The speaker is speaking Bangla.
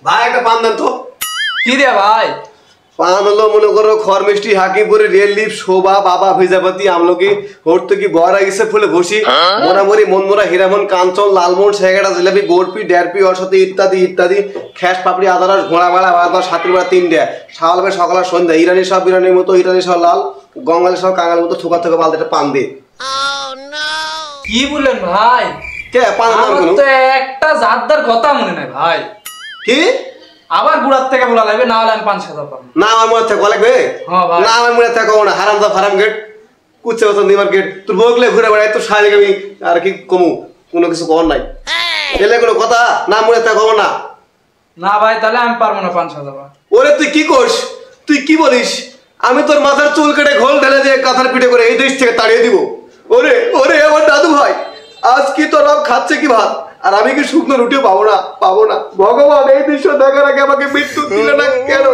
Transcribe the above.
ভাই একটা পান দেন তো। কি রে ভাই? পান হলো মনে করো খড় মিষ্টি হাকিপুরে রেল লিপ শোভা বাবা ভিজাপাতি আমলকি হর্তুকি বড়া ইসে ফুলে ঘষি মোনামরি মনমোরা হীরামন কাঞ্চন লালমোহন সেগাড়া জিলাপি গোড়পি ডেরপি অসতি ইত্যাদি ইত্যাদি খ্যাস পাপড়ি আদারস ঘোড়া ভাড়া বারবার সাতির বেড়া 3টে সকালবে সকাল সন্ধ্যা ইরানি সব বিরানির মতো ইরানি সব লাল গঙ্গালি সব কাঙালের মতো থোকা থোকা বালতিটা পান দে। কি বললেন ভাই? কে পান আমার তো একটা জাতদার কথা মনে নাই ভাই। কি আবার গুড়ার থেকে বলা লাগবে, না হলে আমি 5-7 পাবো না। আমার মনে থেকে লাগবে না, আমার মনে থেকে না। হারাম দা ফারাম গেট কুচ্ছে বছর নিবার গেট তোর বগলে ঘুরে বেড়াই তোর শারীরিক আমি আর কি কমু কোনো কিছু কর নাই এলে কোনো কথা না মনে থেকে কব না। না ভাই তাহলে আমি পারবো না 5-7 পাবো। ওরে তুই কি করস? তুই কি বলিস? আমি তোর মাথার চুল কেটে ঘোল ঢেলে দিয়ে কাঁথার পিঠে করে এই দেশ থেকে তাড়িয়ে দিব। ওরে ওরে আমার দাদু ভাই, আজ কি তোর খাচ্ছে কি ভাত আর আমি কি শুকনো রুটিও পাবো না। ভগবান এই দৃশ্য দেখার আগে আমাকে মৃত্যু দিল না কেন?